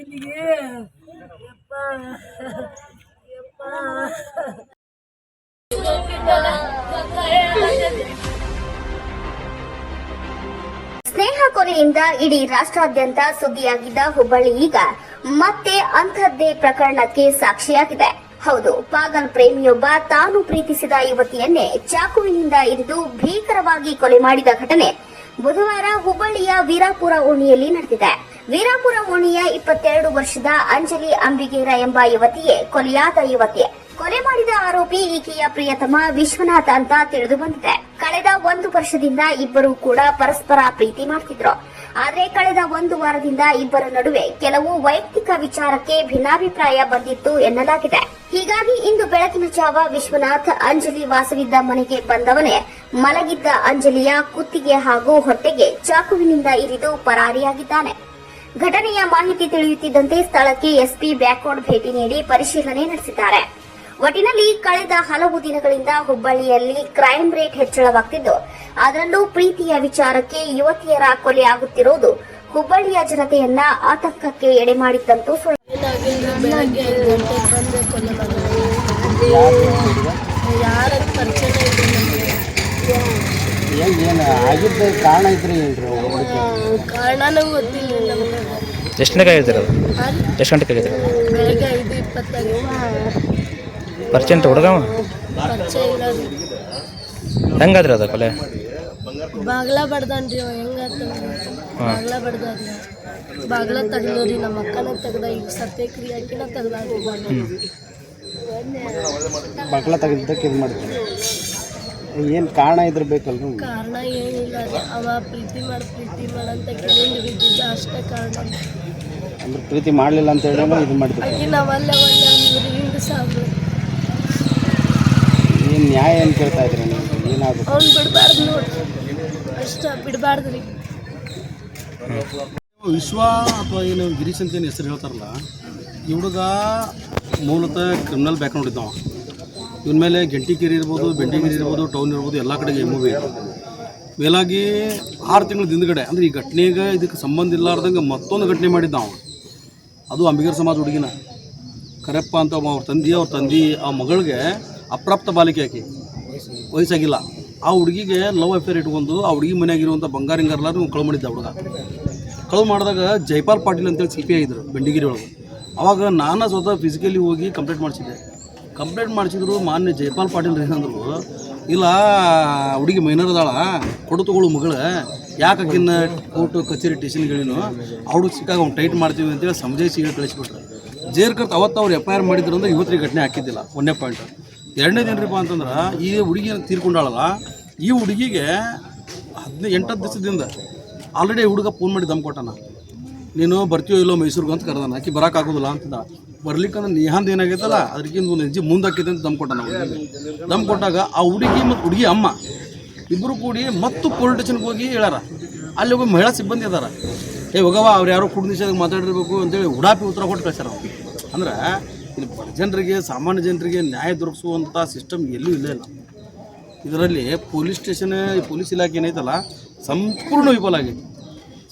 ಸ್ನೇಹ ಕೊಲೆಯಿಂದ ಇಡೀ ರಾಷ್ಟ್ರಾದ್ಯಂತ ಸುದ್ದಿಯಾಗಿದ್ದ ಹುಬ್ಬಳ್ಳಿ ಈಗ ಮತ್ತೆ ಅಂಥದ್ದೇ ಪ್ರಕರಣಕ್ಕೆ ಸಾಕ್ಷಿಯಾಗಿದೆ. ಹೌದು, ಪಾಗಲ್ ಪ್ರೇಮಿಯೊಬ್ಬ ತಾನು ಪ್ರೀತಿಸಿದ ಯುವತಿಯನ್ನೇ ಚಾಕುವಿನಿಂದ ಇರಿದು ಭೀಕರವಾಗಿ ಕೊಲೆ ಮಾಡಿದ ಘಟನೆ ಬುಧವಾರ ಹುಬ್ಬಳ್ಳಿಯ ವೀರಾಪುರ ಓಣಿಯಲ್ಲಿ ನಡೆದಿದೆ. ವೀರಾಪುರ ಓಣಿಯ 22 ವರ್ಷದ ಅಂಜಲಿ ಅಂಬಿಗೇರ ಎಂಬ ಯುವತಿಯೇ ಕೊಲೆಯಾದ ಯುವತಿ. ಕೊಲೆ ಮಾಡಿದ ಆರೋಪಿ ಈಕೆಯ ಪ್ರಿಯತಮ ವಿಶ್ವನಾಥ್ ಅಂತ ತಿಳಿದು ಬಂದಿದೆ. ಕಳೆದ 1 ವರ್ಷದಿಂದ ಇಬ್ಬರು ಕೂಡ ಪರಸ್ಪರ ಪ್ರೀತಿ ಮಾಡ್ತಿದ್ರು. ಆದ್ರೆ ಕಳೆದ 1 ವಾರದಿಂದ ಇಬ್ಬರ ನಡುವೆ ಕೆಲವು ವೈಯಕ್ತಿಕ ವಿಚಾರಕ್ಕೆ ಭಿನ್ನಾಭಿಪ್ರಾಯ ಬಂದಿತ್ತು ಎನ್ನಲಾಗಿದೆ. ಹೀಗಾಗಿ ಇಂದು ಬೆಳಗಿನ ಜಾವ ವಿಶ್ವನಾಥ್ ಅಂಜಲಿ ವಾಸವಿದ್ದ ಮನೆಗೆ ಬಂದವನೇ ಮಲಗಿದ್ದ ಅಂಜಲಿಯ ಕುತ್ತಿಗೆ ಹಾಗೂ ಹೊಟ್ಟೆಗೆ ಚಾಕುವಿನಿಂದ ಇರಿದು ಪರಾರಿಯಾಗಿದ್ದಾನೆ. ಘಟನೆಯ ಮಾಹಿತಿ ತಿಳಿಯುತ್ತಿದ್ದಂತೆ ಸ್ಥಳಕ್ಕೆ ಎಸ್ಪಿ ಬ್ಯಾಕ್ವರ್ಡ್ ಭೇಟಿ ನೀಡಿ ಪರಿಶೀಲನೆ ನಡೆಸಿದ್ದಾರೆ. ಒಟ್ಟಿನಲ್ಲಿ ಕಳೆದ ಹಲವು ದಿನಗಳಿಂದ ಹುಬ್ಬಳ್ಳಿಯಲ್ಲಿ ಕ್ರೈಂ ರೇಟ್ ಹೆಚ್ಚಳವಾಗುತ್ತಿದ್ದು, ಅದರಲ್ಲೂ ಪ್ರೀತಿಯ ವಿಚಾರಕ್ಕೆ ಯುವತಿಯರ ಕೊಲೆ ಆಗುತ್ತಿರುವುದು ಹುಬ್ಬಳ್ಳಿಯ ಜನತೆಯನ್ನ ಆತಂಕಕ್ಕೆ ಎಡೆ ಮಾಡಿದ್ದಂತೂ ಸುಳ್ಳು. ಬೆಳಗ್ಗೆ 5 ಗಂಟೆಗೆ ಬಂದು ಕೊಲೆ ಮಾಡಿದ್ರು. ಯಾರ ಪರಿಚಯ ಏನು ಆಗಿದ್ದ ಕಾರಣ ಇದ್ರಿ ಕಾರಣನೂ ಗೊತ್ತಿಲ್ಲ ನಮಗೆ. ಎಷ್ಟು ಗಂಟೆಗೆ ಆಗಿದ್ದೀರ? ಎಷ್ಟು ಗಂಟೆಗೆ ಆಗಿದ್ದೀರ? ಬೆಳಗ್ಗೆ 5:20 ಪರಿಚಯ ಅಂತ ಹುಡುಗ ಪರಿಚಯ ಇಲ್ಲ. ಹೆಂಗಾದ್ರಿ ಅದು ಕೊಲೆ? ಬಾಗ್ಲ ಬಡ್ದನ್ರಿ ಹೆಂಗಾತ ಬಾಗ್ಲ ಬಡ್ದಾರ್ರಿ. ಬಾಗ್ಲ ತೆಗ್ದೋರಿ, ನಮ್ಮ ಅಕ್ಕನ ತೆಗ್ದ, ಈಗ ಸತ್ಯಕ್ರಿ ಅಕ್ಕಿನ ತೆಗ್ದಾರಿ. ಬಾಗ್ಲ ತೆಗೆದಕ್ಕೆ ಇದು ಮಾಡ್ತೀವಿ. ಏನು ಕಾರಣ ಇದ್ರ ಬೇಕಲ್ರಿ? ಕಾರಣ ಏನಿಲ್ಲ ರೀ, ಅವ ಪ್ರೀತಿ ಮಾಡಂತ ಕೇಳಿಂದ ಬಿದ್ದಿದ್ದ ಅಷ್ಟೇ ಕಾರಣ. ಅಂದ್ರೆ ಪ್ರೀತಿ ಮಾಡಲಿಲ್ಲ ಅಂತ ಹೇಳಿ ಇದು ಮಾಡ್ತೀವಿ. ಅಕ್ಕಿ ನಾವಲ್ಲ ಒಳ್ಳೆ ಅಂದ್ರೆ ಹಿಂಗೆ ಸಾಕು. ಏನು ನ್ಯಾಯ ಏನು ಕೇಳ್ತಾ ಇದ್ರಿ ನೀವು? ಏನಾದ್ರು ಅವ್ನು ಬಿಡಬಾರ್ದು ನೋಡ್ರಿ, ಅಷ್ಟ ಬಿಡಬಾರ್ದು ರೀ. ವಿಶ್ವ ಅಥವಾ ಏನು ಗಿರೀಶ್ ಅಂತ ಏನು ಹೆಸರು ಹೇಳ್ತಾರಲ್ಲ, ಈ ಹುಡುಗ ಮೂಲತಃ ಕ್ರಿಮಿನಲ್ ಬ್ಯಾಕ್ಗ್ರೌಂಡ್ ಇದ್ದಾವ. ಇವನ ಮೇಲೆ ಗಂಟಿಕೇರಿ ಇರ್ಬೋದು, ಬೆಂಡಿಗೇರಿ ಇರ್ಬೋದು, ಟೌನ್ ಇರ್ಬೋದು, ಎಲ್ಲ ಕಡೆಗೆ ಮೂವಿ ಮೇಲಾಗಿ 6 ತಿಂಗಳ ಹಿಂದ್ಗಡೆ ಅಂದರೆ ಈ ಘಟನೆಗೆ ಇದಕ್ಕೆ ಸಂಬಂಧ ಇಲ್ಲಾರ್ದಂಗೆ ಮತ್ತೊಂದು ಘಟನೆ ಮಾಡಿದ್ದಾವ. ಅದು ಅಂಬಿಗರ ಸಮಾಜ ಹುಡುಗಿನ ಕರೆಪ್ಪ ಅಂತ ಅವ್ರ ತಂದೆ ಆ ಮಗಳಿಗೆ ಅಪ್ರಾಪ್ತ ಬಾಲಿಕೆ ಆಕಿ, ವಯಸ್ಸಾಗಿಲ್ಲ. ಆ ಹುಡುಗಿಗೆ ಲವ್ ಅಫೇರ್ ಇಟ್ಕೊಂಡು ಆ ಹುಡುಗಿ ಮನೆಯಾಗಿರುವಂಥ ಬಂಗಾರಿಂಗರ್ಲಾರು ಕಳು ಮಾಡಿದ್ದ. ಹುಡುಗ ಕಳು ಮಾಡಿದಾಗ ಜೈಪಾಲ್ ಪಾಟೀಲ್ ಅಂತೇಳಿ CPI ಆಗಿದ್ರು ಬೆಂಡಿಗಿರಿ ಒಳಗೆ. ಅವಾಗ ನಾನು ಸ್ವತಃ ಫಿಸಿಕಲಿ ಹೋಗಿ ಕಂಪ್ಲೇಂಟ್ ಮಾಡಿಸಿದ್ರು. ಮಾನ್ಯ ಜೈಪಾಲ್ ಪಾಟೀಲ್ ಏನಂದ್ರು, ಇಲ್ಲ ಹುಡುಗಿ ಮೈನರ್ ಅದಾಳ, ಕೊಡು ತಗೊಳ್ಳು ಮಗಳು, ಯಾಕೆ ಆಕಿನ್ನ ಕೋರ್ಟು ಕಚೇರಿ ಸ್ಟೇಷನ್ಗಳಿನೂ ಹುಡುಗ ಸಿಕ್ಕಾಗ ಅವ್ನು ಟೈಟ್ ಮಾಡ್ತೀವಿ ಅಂತೇಳಿ ಸಮಜಾಯಿಸಿ ಹೇಳಿ ಕಳಿಸ್ಬಿಟ್ರು. ಜೇರ್ಕರ್ತ ಅವತ್ತು ಅವ್ರು FIR ಮಾಡಿದ್ರು ಅಂದ್ರೆ ಇವತ್ತಿಗೆ ಘಟನೆ ಹಾಕಿದ್ದಿಲ್ಲ. 1ನೇ ಪಾಯಿಂಟ್. 2ನೇದೇನ್ರಿಪ್ಪ ಅಂತಂದ್ರೆ, ಈ ಹುಡುಗಿ ತೀರ್ಕೊಂಡಾಳಲ್ಲ, ಈ ಹುಡುಗಿಗೆ 8 ದಿವಸದಿಂದ ಆಲ್ರೆಡಿ ಹುಡುಗ ಫೋನ್ ಮಾಡಿ ದಮ್ ಕೊಟ್ಟಾನ. ನೀನು ಬರ್ತೀಯೋ ಇಲ್ಲೋ ಮೈಸೂರಿಗೆ ಅಂತ ಕರೆದಾನ. ಆಕಿ ಬರೋಕ್ಕಾಗೋದಿಲ್ಲ ಅಂತಂದ. ಬರ್ಲಿಕ್ಕಂದ್ರೆ ನಿಹಾಂದ್ ಏನಾಗೈತಲ್ಲ ಅದಕ್ಕಿಂತ ಒಂದು ಹೆಜ್ಜೆ ಮುಂದಾಕೈತೆ ಅಂತ ದಮ್ ಕೊಟ್ಟಾನ. ದಮ್ ಕೊಟ್ಟಾಗ ಆ ಹುಡುಗಿ ಮತ್ತು ಹುಡುಗಿ ಅಮ್ಮ ಇಬ್ಬರು ಕೂಡಿ ಮತ್ತು ಪೊಲೀಸ್ ಸ್ಟೇಷನ್ಗೆ ಹೋಗಿ ಹೇಳ್ಯಾರ. ಅಲ್ಲಿ ಒಬ್ಬ ಮಹಿಳಾ ಸಿಬ್ಬಂದಿ ಅದಾರ, ಹೋಗವ ಅವ್ರು ಯಾರೋ ಕುಡಿದ ನಿಷೇಧ ಮಾತಾಡಿರ್ಬೇಕು ಅಂತೇಳಿ ಉಡಾಪಿ ಉತ್ತರ ಕೊಟ್ಟು ಕಳ್ಸ್ಯಾರ. ಅಂದ್ರೆ ಇಲ್ಲಿ ಜನರಿಗೆ, ಸಾಮಾನ್ಯ ಜನರಿಗೆ ನ್ಯಾಯ ದೊರಕಿಸುವಂಥ ಸಿಸ್ಟಮ್ ಎಲ್ಲೂ ಇಲ್ಲ. ಇದರಲ್ಲಿ ಪೊಲೀಸ್ ಸ್ಟೇಷನ್, ಪೊಲೀಸ್ ಇಲಾಖೆ ಏನೈತಲ್ಲ ಸಂಪೂರ್ಣ ವಿಫಲ ಆಗೈತಿ.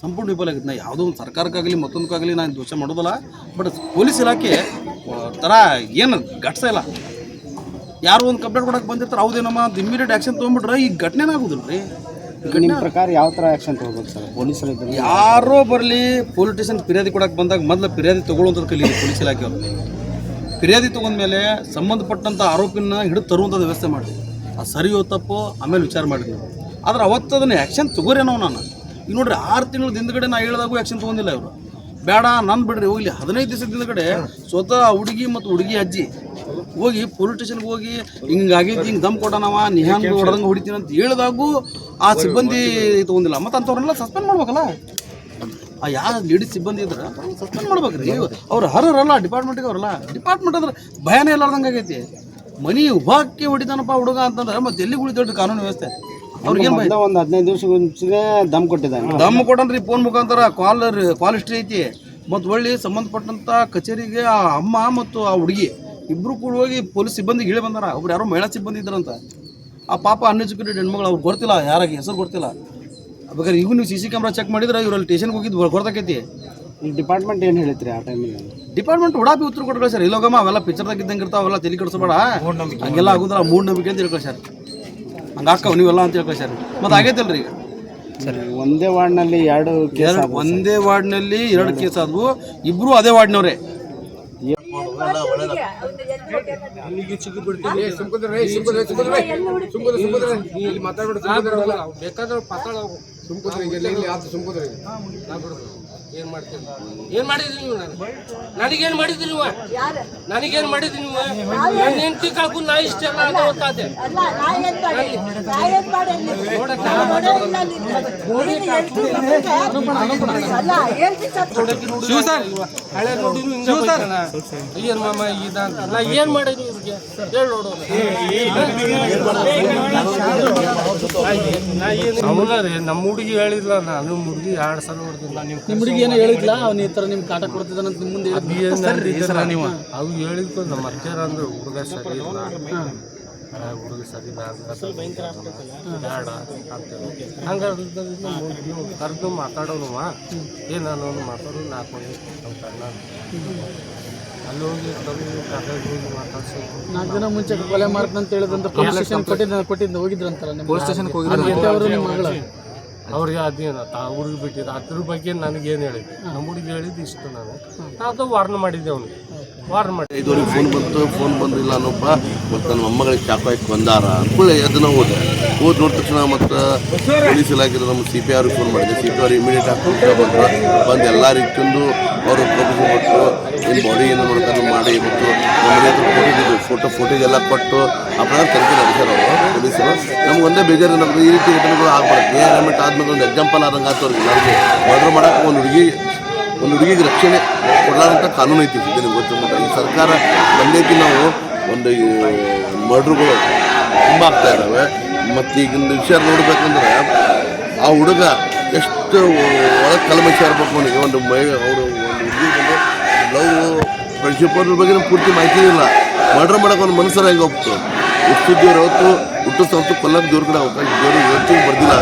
ನಾ ಯಾವುದೋ ಒಂದು ಸರ್ಕಾರಕ್ಕಾಗಲಿ ಮತ್ತೊಂದಕ್ಕಾಗಲಿ ನಾನು ದೋಷ ಮಾಡೋದಲ್ಲ, ಬಟ್ ಪೊಲೀಸ್ ಇಲಾಖೆ ಥರ ಏನು ಘಟ್ಸ ಇಲ್ಲ. ಯಾರು ಒಂದು ಕಂಪ್ಲೇಂಟ್ ಕೊಡೋಕೆ ಬಂದಿರ್ತಾರೆ, ಹೌದೇನಮ್ಮ ಅಂತ ಇಮ್ಮಿಡಿಯೇಟ್ ಆ್ಯಕ್ಷನ್ ತೊಗೊಂಡ್ಬಿಟ್ರೆ ಈ ಘಟನೆನೇ ಆಗೋದಿಲ್ಲ ರೀ. ನಿಮ್ಮ ಪ್ರಕಾರ ಯಾವ ಥರ ಆ್ಯಕ್ಷನ್ ತೊಗೋಬೇಕು ಸರ್ ಪೊಲೀಸರು? ಯಾರೋ ಬರಲಿ, ಪೊಲೀಸ್ ಸ್ಟೇಷನ್ ಫಿರ್ಯಾದಿ ಕೊಡೋಕೆ ಬಂದಾಗ ಮೊದಲು ಫಿರ್ಯಾದಿ ತೊಗೊಳ್ಳೋಂಥದ್ದು ಕಲೀಲಿ ಪೊಲೀಸ್ ಇಲಾಖೆಯವರು. ಫಿರ್ಯಾದಿ ತೊಗೊಂಡ್ಮೇಲೆ ಸಂಬಂಧಪಟ್ಟಂಥ ಆರೋಪಿನ ಹಿಡಿದು ತರುವಂಥದ್ದು ವ್ಯವಸ್ಥೆ ಮಾಡಿ, ಅದು ಸರಿಯೋ ತಪ್ಪೋ ಆಮೇಲೆ ವಿಚಾರ ಮಾಡಿದ್ವಿ. ಆದ್ರೆ ಅವತ್ತು ಅದನ್ನು ಆ್ಯಕ್ಷನ್ ತೊಗೋರೇನೋ. ನಾನು ಈಗ ನೋಡ್ರಿ 6 ತಿಂಗಳ ಹಿಂದ್ಗಡೆ ನಾ ಹೇಳಿದಾಗೂ ಆ್ಯಕ್ಷನ್ ತೊಗೊಂಡಿಲ್ಲ ಇವರು. ಬೇಡ ನಾನು ಬಿಡ್ರಿ ಹೋಗ್ಲಿ. 15 ದಿವಸದ ಹಿಂದ್ಗಡೆ ಸ್ವತಃ ಹುಡುಗಿ ಮತ್ತು ಹುಡುಗಿ ಅಜ್ಜಿ ಹೋಗಿ ಪೊಲೀಸ್ ಸ್ಟೇಷನ್ಗೆ ಹೋಗಿ ಹಿಂಗಾಗೈತಿ, ಹಿಂಗೆ ದಮ್ ಕೊಟ್ಟನವ, ನಿಹಾಂದ್ ಹೊಡೆದಂಗೆ ಹೊಡಿತೀನಿ ಅಂತ ಹೇಳಿದಾಗೂ ಆ ಸಿಬ್ಬಂದಿ ತೊಗೊಂಡಿಲ್ಲ. ಮತ್ತು ಅಂಥವ್ರನ್ನೆಲ್ಲ ಸಸ್ಪೆಂಡ್ ಮಾಡ್ಬೇಕಲ್ಲ. ಆ ಯಾವ ಲೇಡೀಸ್ ಸಿಬ್ಬಂದಿ ಇದ್ರೆ ಸಸ್ಪೆಂಡ್ ಮಾಡ್ಬೇಕ್ರಿ. ಅವ್ರು ಹರಲ್ಲ ಡಿಪಾರ್ಟ್ಮೆಂಟಿಗೆ, ಅವರಲ್ಲ ಡಿಪಾರ್ಟ್ಮೆಂಟ್ ಅಂದ್ರೆ ಭಯನೇ ಇಲ್ಲಾರ್ದಂಗೆ ಆಗೈತಿ. ಮನಿ ಉಭಾಕ್ಕೆ ಹೊಡಿತಾನಪ್ಪ ಹುಡುಗ ಅಂತಂದ್ರೆ ಮತ್ತೆ ಎಲ್ಲಿ ಉಳಿತೇಳ್ರಿ ಕಾನೂನು ವ್ಯವಸ್ಥೆ? ಅವ್ರಿಗೇನು ಒಂದು 15 ದಿವಸ ಮುಂಚೆ ದಮ್ ಕೊಟ್ಟಿದ್ದಾನೆ. ದಮ್ ಕೊಟ್ಟನ್ರಿ ಫೋನ್ ಮುಖಾಂತರ ಕಾಲ್ ಹಿಸ್ಟ್ರಿ ಐತಿ. ಮತ್ತು ಒಳ್ಳೆ ಸಂಬಂಧಪಟ್ಟಂಥ ಕಚೇರಿಗೆ ಆ ಅಮ್ಮ ಮತ್ತು ಆ ಹುಡುಗಿ ಇಬ್ಬರು ಕೂಡ ಹೋಗಿ ಪೊಲೀಸ್ ಸಿಬ್ಬಂದಿಗೆ ಹೇಳಿ ಬಂದಾರ. ಒಬ್ರು ಯಾರೋ ಮಹಿಳಾ ಸಿಬ್ಬಂದಿ ಇದ್ರಂತ. ಆ ಪಾಪ ಅನ್ಎಜುಕೇಟೆಡ್ ಹೆಣ್ಮಗಳು, ಅವ್ರು ಗೊತ್ತಿಲ್ಲ ಯಾರಾಗಿ ಹೆಸರು ಗೊತ್ತಿಲ್ಲ. ಬೇಕಾದ್ರೆ ಈಗ ನೀವು CC ಕ್ಯಾಮ್ರಾ ಚೆಕ್ ಮಾಡಿದ್ರೆ ಇವರಲ್ಲಿ ಸ್ಟೇಷನ್ಗೆ ಹೋಗಿದ್ದು ಗೊತ್ತಾಕೈತಿ. ಈ ಡಿಪಾರ್ಟ್ಮೆಂಟ್ ಏನು ಹೇಳಿತ್ರಿ ಆ ಟೈಮಿಗೆ? ಡಿಪಾರ್ಟ್ಮೆಂಟ್ ಉಡಾಪಿ ಉತ್ತರ ಕೊಟ್ಟು ಸರ್, ಇಲ್ಲೋಗಮ್ಮ ಅವೆಲ್ಲ ಪಿಕ್ಚರ್ದಾಗ ಇದ್ದಂಗೆ ಇರ್ತಾವ, ಅವೆಲ್ಲ ತಲೆ ಕೆಡಿಸಬೇಡ, ಹಂಗೆಲ್ಲ ಆಗುದಿಲ್ಲ, ಮೂಢನಂಬಿಕೆ ಅಂತ ಹೇಳ್ಕೊಳ್ಳಿ ಸರ್, ಹಂಗಾಕವ್ ನೀವೆಲ್ಲ ಅಂತ ಹೇಳ್ಕೊಳ್ಳಿ ಸರ್. ಮತ್ತು ಆಗೈತಲ್ರಿ ಈಗ ಒಂದೇ ವಾರ್ಡ್ನಲ್ಲಿ ಒಂದೇ ವಾರ್ಡ್ನಲ್ಲಿ 2 ಕೇಸ್ ಆದವು, ಇಬ್ರು ಅದೇ ವಾರ್ಡ್ನವ್ರೆ. ಏನು ಮಾಡಿದ್ರಿ ನೀವು? ನನಗೇನು ಮಾಡಿದ್ರಿ ನೀವು? ನನಗೇನು ಮಾಡಿದ್ರಿ ನೀವು? ನನ್ನ ಹೆಂಡತಿ ಕಾಕು ನಾ ಇಷ್ಟೆಲ್ಲ ಆಗೋತಾದೆ. ಹಳೆ ನೋಡಿ ಏನು ಮಾಮ ಇದಂತ ನಾ ಏನು ಮಾಡಿದ್ರಿ ಇವ್ರಿಗೆ ಹೇಳಿ ನೋಡೋಣ. ನಮ್ಮ ಹುಡುಗಿ ಹೇಳಿಲ್ಲ, ನಾನು ಹುಡುಗಿ 2 ಸಲ ಹೊಡೆದಿಲ್ಲ. ನಿಮ್ಮ ಹುಡುಗಿ ಏನೋ ಹೇಳಿದ್ಲ, ಅವ್ನು ಈ ಥರ ನಿಮ್ಗೆ ಕಾಟ ಕೊಡ್ತಿದ್ದಾನೆ ಅಂತ ನಿಮ್ಮ ಮುಂದೆ ನೀವು ಅವು ಹೇಳಿದ್ದು ನಮ್ಮ ಅತ್ತೆಯರ ಅಂದ್ರೆ ಹುಡುಗ ಸರಿ ಇಲ್ಲ, ಹುಡುಗ ಸರಿ ಬೇಡ ಅಂತೇಳಿ ಹಂಗಾದ್ರೆ ನೀವು ಕರೆದು ಮಾತಾಡೋನು ಏನಾನು ಮಾತಾಡೋದು 4 ಮಂದಿ ನಮ್ಮ ಕಣ್ಣ ಅಲ್ಲಿ ಹೋಗಿ ಮಾತಾಡ್ಸೋದು. 4 ದಿನ ಮುಂಚೆ ಕೊಲೆ ಮಾಡ್ತಾನೆ ಅಂತ ಹೇಳಿದಂತ ಪೊಲೀಸ್ ಸ್ಟೇಷನ್ ಕೊಟ್ಟಿದ್ದು ಹೋಗಿದ್ರಂತಲ್ಲ, ಪೊಲೀಸ್ ಸ್ಟೇಷನ್ಗೆ ಹೋಗಿದ್ರು ನಿಮ್ಮ ಮಗಳ. ಅವ್ರಿಗೆ ಅದೇನು ಹುಡುಗಿ ಬಿಟ್ಟಿದ್ದು ಅದ್ರ ಬಗ್ಗೆ ನನಗೇನು ಹೇಳಿದ್ದು, ನಮ್ಮ ಹುಡುಗಿ ಹೇಳಿದ್ದು ಇಷ್ಟು ನಾನು ಅದು ವಾರ್ನ್ ಮಾಡಿದ್ದೆ ಅವ್ನಿಗೆ, ವಾರ್ನ್ ಮಾಡಿ. 5ವರೆಗೆ ಫೋನ್ ಬಂದಿಲ್ಲ ಅನ್ನೊಬ್ಬ, ಮತ್ತು ನನ್ನ ಮೊಮ್ಮಗಳಿಗೆ ಚಾಕು ಹಾಕಿ ಬಂದಾರ ಅಂದ್ಕೊಳ್ಳಿ ಅದನ್ನು ಹೋದ ನೋಡಿದ ತಕ್ಷಣ ಮತ್ತು ಪೊಲೀಸ್ ಇಲಾಖೆ ನಮ್ಮ CP ಅವ್ರಿಗೆ ಫೋನ್ ಮಾಡಿದೆ. CP ಅವ್ರು ಇಮಿಡಿಯೇಟ್ ಆಗಿ ಬಂದು ಎಲ್ಲರಿಗೆ ತಂದು ಅವರು ಕೊಟ್ಟು ಏನು ಬಾಡಿ ಏನು ಮಾಡ್ಕೊಂಡು ಮಾಡಿ ಮತ್ತು ನಮ್ಮ ಫೋಟೋಸ್ ಎಲ್ಲ ಕೊಟ್ಟು ಆ ಪ್ರಕಾರ ತನಿಖೆ ನಡೆಸ್ಯಾರ ಅವರು ಪೊಲೀಸರು. ನಮ್ಗೆ ಒಂದೇ ಬೇಜಾರು, ನಮ್ಗೆ ಈ ರೀತಿ ಘಟನೆಗಳು ಆಗ್ಬಾರ್ದು. ಗವರ್ಮೆಂಟ್ ಆದ್ಮೇಲೆ ಒಂದು ಎಕ್ಸಾಂಪಲ್ ಆದಂಗೆ ಆಗ್ತವ್ರಿಗೆ ಎಲ್ಲರಿಗೂ ಮರ್ಡರ್ ಮಾಡೋಕೆ ಒಂದು ಹುಡುಗಿಗೆ ರಕ್ಷಣೆ ಕೊಡಲಾರಂಥ ಕಾನೂನು ಐತಿ. ನಿಮ್ಗೆ ಗೊತ್ತಿಲ್ಲ, ಈ ಸರ್ಕಾರ ಬಂದೈತಿ. ನಾವು ಒಂದು ಮರ್ಡ್ರುಗಳು ತುಂಬ ಆಗ್ತಾ ಇದ್ದಾವೆ. ಮತ್ತು ಈಗಿನ ವಿಷಯ ನೋಡ್ಬೇಕಂದ್ರೆ ಆ ಹುಡುಗ ಎಷ್ಟು ಒಳಗೆ ಕಲ್ಮಶ ಇರ್ಬೇಕು ಅವನಿಗೆ. ಒಂದು ಅವರು ಒಂದು ಹುಡುಗಿ ಬಂದು ಲವ್ ಫ್ರೆಂಡ್ಶಿಪ್ ಅವ್ರ ಬಗ್ಗೆ ಪೂರ್ತಿ ಮಾಹಿತಿ ಇಲ್ಲ. ಮರ್ಡರ್ ಮಾಡೋಕೆ ಒಂದು ಮನುಷ್ಯರ ಹೆಂಗೆ ಹೋಗ್ತು, ಎಷ್ಟು ದೇವ್ರು ಹೊತ್ತು ಹುಟ್ಟಿಸ್ತಂತೂ ಕೊಲ್ಲಕ್ಕೆ ದೇವ್ರ ಕಡೆ ಹೋಗ್ತಾರೆ, ದೇವ್ರಿಗೆ ಬರ್ದಿಲ್ಲ.